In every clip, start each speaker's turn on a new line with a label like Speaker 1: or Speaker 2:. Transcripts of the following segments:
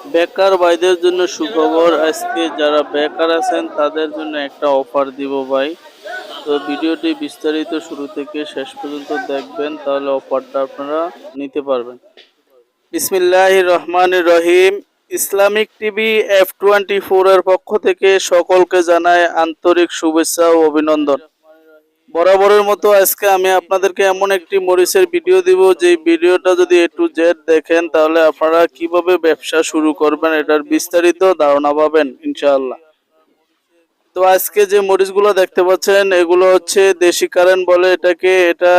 Speaker 1: বেকার ভাইদের জন্য সুখবর। আজকে যারা বেকার আছেন তাদের জন্য একটা অফার দিব ভাই। তো ভিডিওটি বিস্তারিত শুরু থেকে শেষ পর্যন্ত দেখবেন, তাহলে অফারটা আপনারা নিতে পারবেন। বিসমিল্লাহির রহমানির রহিম। ইসলামিক টিভি F24 এর পক্ষ থেকে সকলকে জানায় আন্তরিক শুভেচ্ছা ও অভিনন্দন। বরাবরের মতো আজকে আমি আপনাদেরকে এমন একটি মরিচের ভিডিও দিব, যে ভিডিওটা যদি A to Z দেখেন তাহলে আপনারা কিভাবে ব্যবসা শুরু করবেন এটার বিস্তারিত ধারণা পাবেন ইনশাআল্লাহ। তো আজকে যে মরিচগুলো দেখতে পাচ্ছেন এগুলো হচ্ছে দেশি কারেন্ট বলে এটাকে। এটা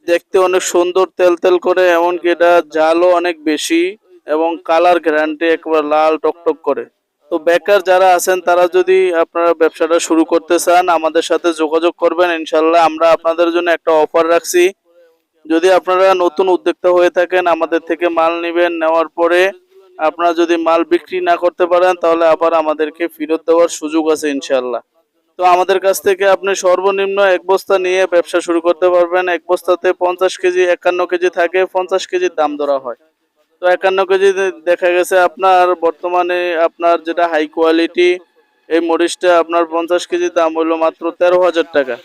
Speaker 1: দেখতে অনেক সুন্দর, তেল তেল করে, এমনকি এটা ঝালও অনেক বেশি এবং কালার গ্যারান্টি একেবারে লাল টকটক করে। তো বেকার যারা আছেন তারা যদি আপনারা ব্যবসাটা শুরু করতে চান আমাদের সাথে যোগাযোগ করবেন ইনশাল্লাহ। আমরা আপনাদের জন্য একটা অফার রাখছি। যদি আপনারা নতুন উদ্যোক্তা হয়ে থাকেন আমাদের থেকে মাল নেবেন, নেওয়ার পরে আপনারা যদি মাল বিক্রি না করতে পারেন তাহলে আবার আমাদেরকে ফেরত দেওয়ার সুযোগ আছে ইনশাল্লাহ। তো আমাদের কাছ থেকে আপনি সর্বনিম্ন এক বস্তা নিয়ে ব্যবসা শুরু করতে পারবেন। এক বস্তাতে 50 কেজি 51 কেজি থাকে, 50 কেজির দাম ধরা হয়। তো 51 কেজি দেখা গেছে আপনার বর্তমানে আপনার যেটা হাই কোয়ালিটি এই মরিচটা আপনার 50 কেজির দাম হলো মাত্র 13,000 টাকা।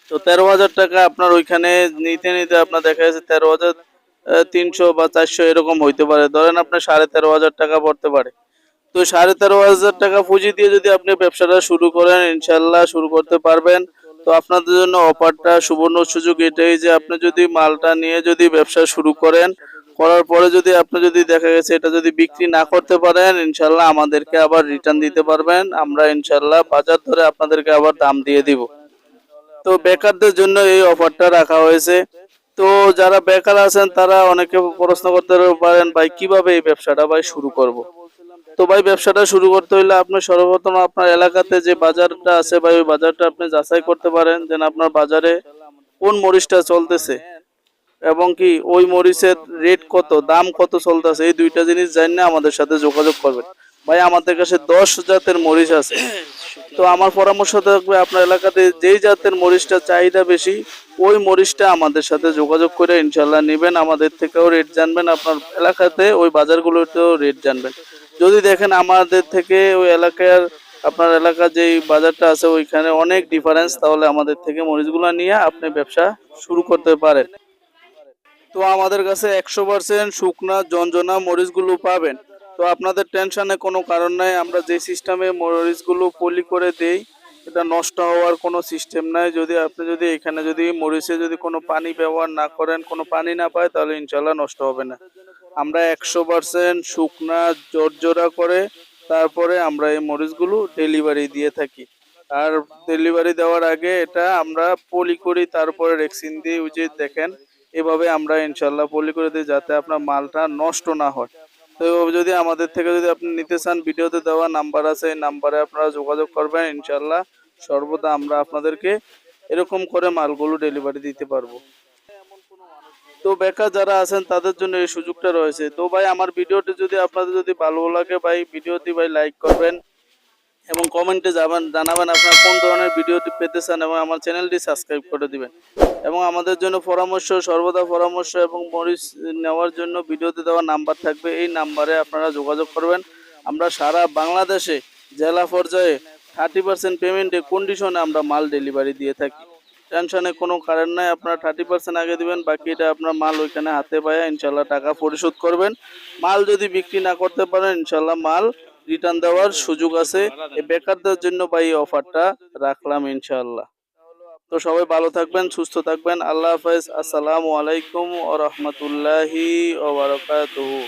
Speaker 1: তো 13,000 টাকা আপনার ওইখানে নিতে নিতে আপনার দেখা যাচ্ছে 13,300 বা 400 এরকম হইতে পারে। ধরেন আপনার 13,500 টাকা পড়তে পারে। তো 13,500 টাকা পুঁজি দিয়ে যদি আপনি ব্যবসাটা শুরু করেন ইনশাল্লাহ শুরু করতে পারবেন। তো আপনাদের জন্য অফারটা সুবর্ণ সুযোগ এটাই যে আপনি যদি মালটা নিয়ে যদি ব্যবসা শুরু করেন, করার পরে যদি আপনি যদি দেখা গেছে এটা যদি বিক্রি না করতে পারেন ইনশাল্লাহ আমাদেরকে আবার রিটার্ন দিতে পারবেন। আমরা ইনশাল্লাহ বাজার ধরে আপনাদেরকে আবার দাম দিয়ে দিব। তো বেকারদের জন্য এই অফারটা রাখা হয়েছে। তো যারা বেকার আছেন তারা অনেকে প্রশ্ন করতে পারেন, ভাই কিভাবে এই ব্যবসাটা ভাই শুরু করব। তো ভাই ব্যবসাটা শুরু করতে হলে আপনি সর্বপ্রথম আপনার এলাকাতে যে বাজারটা আছে ভাই ওই বাজারটা আপনি যাচাই করতে পারেন, যেন আপনার বাজারে কোন মরিচটা চলতেছে এবং কি ওই মরিচের রেট কত, দাম কত চলতেছে, এই দুইটা জিনিস জানলে আমাদের সাথে যোগাযোগ করবেন। ভাই আমাদের কাছে 10 জাতের মরিচ আছে। তো আমার পরামর্শ থাকবে আপনার এলাকাতে যেই জাতের মরিচটা চাহিদা বেশি ওই মরিচটা আমাদের সাথে যোগাযোগ করে ইনশাল্লাহ নেবেন। আমাদের থেকেও রেট জানবেন, আপনার এলাকাতে ওই বাজারগুলোতেও রেট জানবেন। যদি দেখেন আমাদের থেকে ওই এলাকার আপনার এলাকার যেই বাজারটা আছে ওইখানে অনেক ডিফারেন্স, তাহলে আমাদের থেকে মরিচগুলো নিয়ে আপনি ব্যবসা শুরু করতে পারেন। তো আমাদের কাছে 100% শুকনা ঝনঝনা মরিচগুলো পাবেন। তো আপনাদের টেনশনে কোনো কারণ নাই। আমরা যে সিস্টেমে মরিচগুলো পলি করে দেই এটা নষ্ট হওয়ার কোনো সিস্টেম নাই। যদি আপনি যদি এখানে যদি মরিচে যদি কোনো পানি ব্যবহার না করেন, কোনো পানি না পায়, তাহলে ইনশাল্লাহ নষ্ট হবে না। আমরা 100% শুকনা জর্জরা করে তারপরে আমরা এই মরিচগুলো ডেলিভারি দিয়ে থাকি। আর ডেলিভারি দেওয়ার আগে এটা আমরা পলি করি, তারপরে রেক্সিন দিয়ে ওই যে দেখেন এভাবে আমরা ইনশাল্লাহ পলি করে দিই যাতে আপনার মালটা নষ্ট না হয়। তো এভাবে যদি আমাদের থেকে যদি আপনি নিতে চান ভিডিওতে দেওয়া নাম্বার আছে, এই নাম্বারে আপনারা যোগাযোগ করবেন ইনশাল্লাহ। সর্বদা আমরা আপনাদেরকে এরকম করে মালগুলো ডেলিভারি দিতে পারবো। তো বেকার যারা আছেন তাদের জন্য এই সুযোগটা রয়েছে। তো ভাই আমার ভিডিওটি যদি আপনাদের যদি ভালো লাগে ভাই ভিডিওটি ভাই লাইক করবেন এবং কমেন্টে জানাবেন আপনারা কোন ধরনের ভিডিওটি পেতে চান এবং আমার চ্যানেলটি সাবস্ক্রাইব করে দিবেন। এবং আমাদের জন্য পরামর্শ, সর্বদা পরামর্শ এবং মরিচ নেওয়ার জন্য ভিডিওতে দেওয়া নাম্বার থাকবে, এই নাম্বারে আপনারা যোগাযোগ করবেন। আমরা সারা বাংলাদেশে জেলা পর্যায়ে 30% পেমেন্টে কন্ডিশনে আমরা মাল ডেলিভারি দিয়ে থাকি। টেনশনে কোনো কারণ নাই, আপনারা 30% আগে দিবেন, বাকিটা আপনার মাল ওইখানে হাতে পায়ে ইনশাল্লাহ টাকা পরিশোধ করবেন। মাল যদি বিক্রি না করতে পারেন ইনশাল্লাহ মাল রিটার্ন দেওয়ার সুযোগ আছে। এই বেকারদের জন্য বা এই অফারটা রাখলাম ইনশাআল্লাহ। তো সবাই ভালো থাকবেন, সুস্থ থাকবেন। আল্লাহ হাফেজ। আসসালামু আলাইকুম ওয়া রাহমাতুল্লাহি ওয়া বারাকাতুহু।